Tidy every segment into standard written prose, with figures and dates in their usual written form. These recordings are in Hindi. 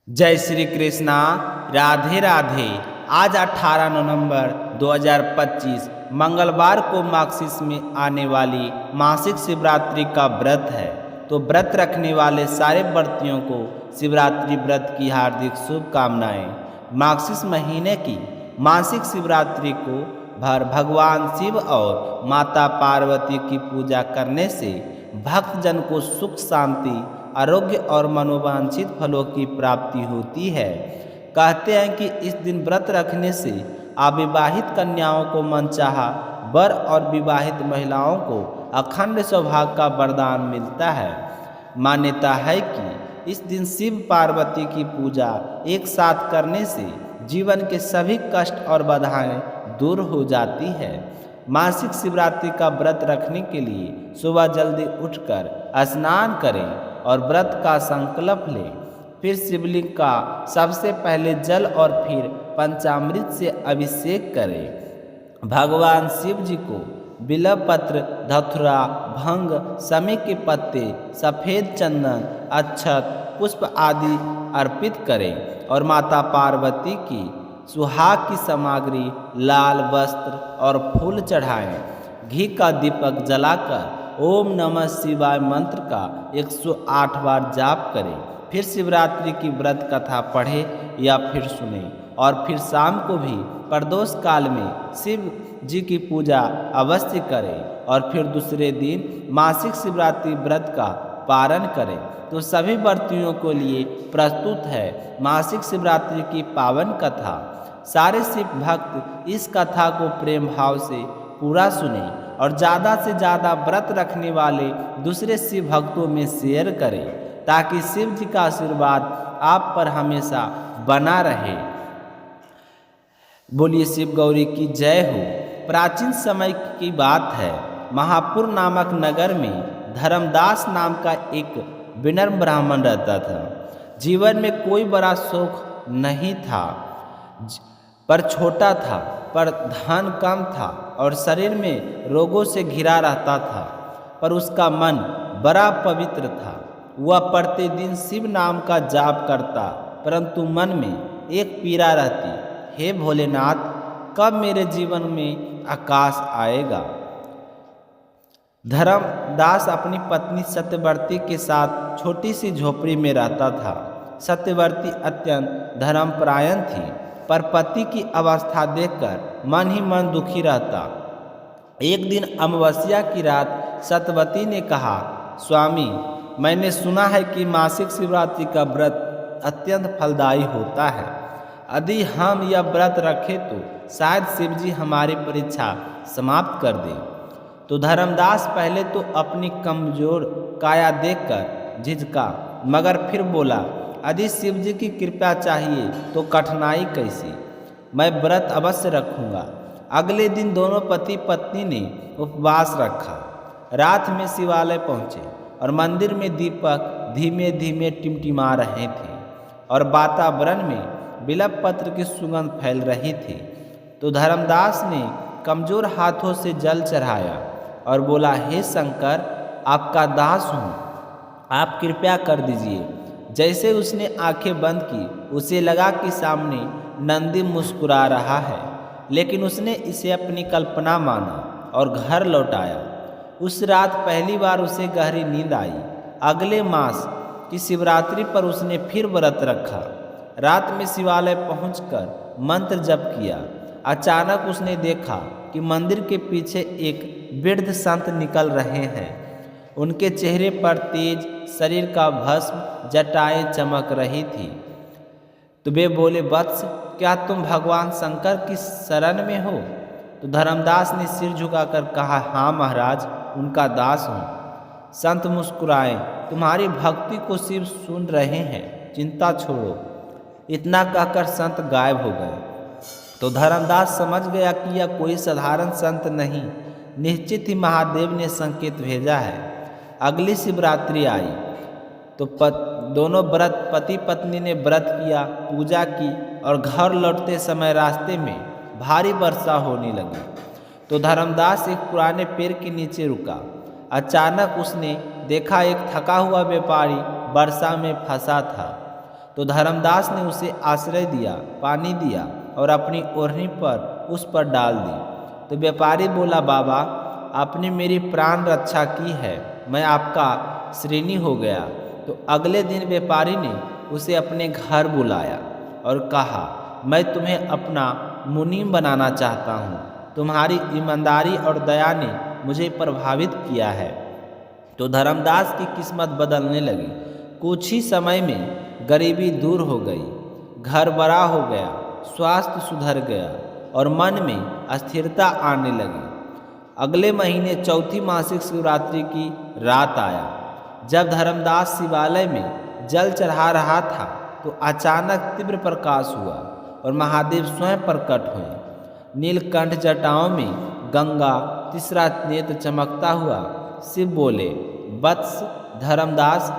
जय श्री कृष्णा। राधे राधे। आज 18 नवंबर 2025 मंगलवार को मार्गशीर्ष में आने वाली मासिक शिवरात्रि का व्रत है। तो व्रत रखने वाले सारे व्रतियों को शिवरात्रि व्रत की हार्दिक शुभकामनाएं। मार्गशीर्ष महीने की मासिक शिवरात्रि को भगवान शिव और माता पार्वती की पूजा करने से भक्तजन को सुख शांति आरोग्य और मनोवांछित फलों की प्राप्ति होती है। कहते हैं कि इस दिन व्रत रखने से अविवाहित कन्याओं को मनचाहा वर और विवाहित महिलाओं को अखंड सौभाग्य का वरदान मिलता है। मान्यता है कि इस दिन शिव पार्वती की पूजा एक साथ करने से जीवन के सभी कष्ट और बाधाएं दूर हो जाती है। मासिक शिवरात्रि का व्रत रखने के लिए सुबह जल्दी उठकर स्नान करें और व्रत का संकल्प लें। फिर शिवलिंग का सबसे पहले जल और फिर पंचामृत से अभिषेक करें। भगवान शिव जी को बिल्वपत्र, धतूरा, भंग, समी के पत्ते, सफ़ेद चंदन, अक्षत, पुष्प आदि अर्पित करें और माता पार्वती की सुहाग की सामग्री, लाल वस्त्र और फूल चढ़ाएं। घी का दीपक जलाकर ओम नमः शिवाय मंत्र का 108 बार जाप करें। फिर शिवरात्रि की व्रत कथा पढ़ें या फिर सुने और फिर शाम को भी प्रदोष काल में शिव जी की पूजा अवश्य करें और फिर दूसरे दिन मासिक शिवरात्रि व्रत का पारण करें। तो सभी व्रतियों के लिए प्रस्तुत है मासिक शिवरात्रि की पावन कथा। सारे शिव भक्त इस कथा को प्रेम भाव से पूरा सुने और ज़्यादा से ज़्यादा व्रत रखने वाले दूसरे शिव भक्तों में शेयर करें ताकि शिव जी का आशीर्वाद आप पर हमेशा बना रहे। बोलिए शिव गौरी की जय हो। प्राचीन समय की बात है। महापुर नामक नगर में धर्मदास नाम का एक विनम्र ब्राह्मण रहता था। जीवन में कोई बड़ा सुख नहीं था, पर छोटा था, पर धन कम था और शरीर में रोगों से घिरा रहता था, पर उसका मन बड़ा पवित्र था। वह प्रतिदिन शिव नाम का जाप करता, परंतु मन में एक पीड़ा रहती, हे भोलेनाथ, कब मेरे जीवन में आकाश आएगा। धर्मदास अपनी पत्नी सत्यवती के साथ छोटी सी झोपड़ी में रहता था। सत्यवती अत्यंत धर्मपरायण थी, पर पति की अवस्था देखकर मन ही मन दुखी रहता। एक दिन अमावस्या की रात सत्यवती ने कहा, स्वामी, मैंने सुना है कि मासिक शिवरात्रि का व्रत अत्यंत फलदायी होता है। यदि हम यह व्रत रखें तो शायद शिव जी हमारी परीक्षा समाप्त कर दें। तो धर्मदास पहले तो अपनी कमजोर काया देखकर झिझका, मगर फिर बोला, यदि शिव जी की कृपा चाहिए तो कठिनाई कैसी, मैं व्रत अवश्य रखूँगा। अगले दिन दोनों पति पत्नी ने उपवास रखा। रात में शिवालय पहुँचे और मंदिर में दीपक धीमे धीमे टिमटिमा रहे थे और वातावरण में बिल्वपत्र की सुगंध फैल रही थी। तो धर्मदास ने कमजोर हाथों से जल चढ़ाया और बोला, हे शंकर, आपका दास हूँ, आप कृपया कर दीजिए। जैसे उसने आंखें बंद की, उसे लगा कि सामने नंदी मुस्कुरा रहा है, लेकिन उसने इसे अपनी कल्पना माना और घर लौट आया। उस रात पहली बार उसे गहरी नींद आई। अगले मास की शिवरात्रि पर उसने फिर व्रत रखा। रात में शिवालय पहुंचकर मंत्र जप किया। अचानक उसने देखा कि मंदिर के पीछे एक वृद्ध संत निकल रहे हैं। उनके चेहरे पर तेज, शरीर का भस्म, जटाएं चमक रही थी। तो वे बोले, वत्स, क्या तुम भगवान शंकर की शरण में हो? तो धर्मदास ने सिर झुकाकर कहा, हाँ महाराज, उनका दास हूँ। संत मुस्कुराए, तुम्हारी भक्ति को शिव सुन रहे हैं, चिंता छोड़ो। इतना कहकर संत गायब हो गए। तो धर्मदास समझ गया कि यह कोई साधारण संत नहीं, निश्चित ही महादेव ने संकेत भेजा है। अगली शिवरात्रि आई तो दोनों पति पत्नी ने व्रत किया, पूजा की और घर लौटते समय रास्ते में भारी वर्षा होने लगी। तो धर्मदास एक पुराने पेड़ के नीचे रुका। अचानक उसने देखा एक थका हुआ व्यापारी वर्षा में फंसा था। तो धर्मदास ने उसे आश्रय दिया, पानी दिया और अपनी ओढ़नी पर उस पर डाल दी। तो व्यापारी बोला, बाबा आपने मेरी प्राण रक्षा की है, मैं आपका ऋणी हो गया। तो अगले दिन व्यापारी ने उसे अपने घर बुलाया और कहा, मैं तुम्हें अपना मुनीम बनाना चाहता हूँ, तुम्हारी ईमानदारी और दया ने मुझे प्रभावित किया है। तो धर्मदास की किस्मत बदलने लगी। कुछ ही समय में गरीबी दूर हो गई, घर बड़ा हो गया, स्वास्थ्य सुधर गया और मन में स्थिरता आने लगी। अगले महीने चौथी मासिक शिवरात्रि की रात आया। जब धर्मदास शिवालय में जल चढ़ा रहा था तो अचानक तीव्र प्रकाश हुआ और महादेव स्वयं प्रकट हुए। नीलकंठ जटाओं में गंगा, तीसरा नेत्र चमकता हुआ। शिव बोले, वत्स धर्मदास,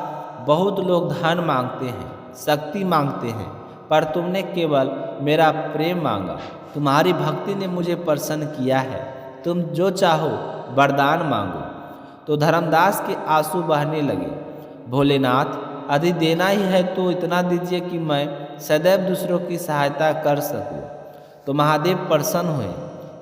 बहुत लोग धन मांगते हैं, शक्ति मांगते हैं, पर तुमने केवल मेरा प्रेम मांगा। तुम्हारी भक्ति ने मुझे प्रसन्न किया है। तुम जो चाहो वरदान मांगो। तो धर्मदास के आंसू बहने लगे। भोलेनाथ, यदि देना ही है तो इतना दीजिए कि मैं सदैव दूसरों की सहायता कर सकूं। तो महादेव प्रसन्न हुए।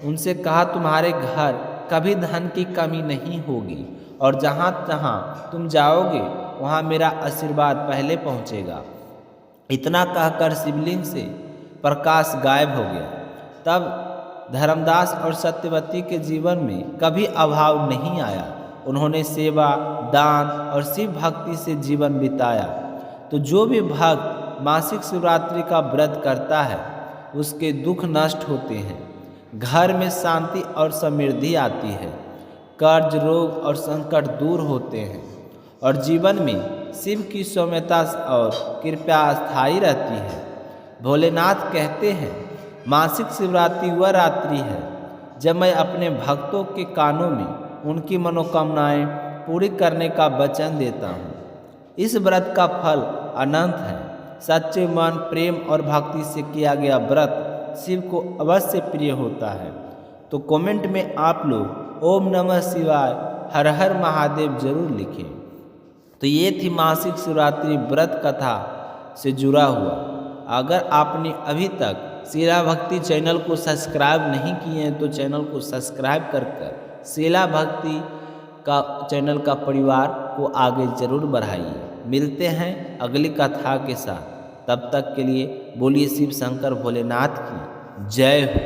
उनसे कहा, तुम्हारे घर कभी धन की कमी नहीं होगी और जहाँ जहाँ तुम जाओगे वहाँ मेरा आशीर्वाद पहले पहुँचेगा। इतना कहकर शिवलिंग से प्रकाश गायब हो गया। तब धर्मदास और सत्यवती के जीवन में कभी अभाव नहीं आया। उन्होंने सेवा, दान और शिव भक्ति से जीवन बिताया। तो जो भी भक्त मासिक शिवरात्रि का व्रत करता है उसके दुख नष्ट होते हैं, घर में शांति और समृद्धि आती है, कर्ज, रोग और संकट दूर होते हैं और जीवन में शिव की सौम्यता और कृपा स्थायी रहती है। भोलेनाथ कहते हैं, मासिक शिवरात्रि वह रात्रि है जब मैं अपने भक्तों के कानों में उनकी मनोकामनाएं पूरी करने का वचन देता हूँ। इस व्रत का फल अनंत है। सच्चे मन, प्रेम और भक्ति से किया गया व्रत शिव को अवश्य प्रिय होता है। तो कमेंट में आप लोग ओम नमः शिवाय, हर हर महादेव जरूर लिखें। तो ये थी मासिक शिवरात्रि व्रत कथा से जुड़ा हुआ। अगर आपने अभी तक शिला भक्ति चैनल को सब्सक्राइब नहीं किए हैं तो चैनल को सब्सक्राइब कर शिला भक्ति का चैनल का परिवार को आगे जरूर बढ़ाइए। मिलते हैं अगली कथा के साथ। तब तक के लिए बोलिए शिव शंकर भोलेनाथ की जय हो।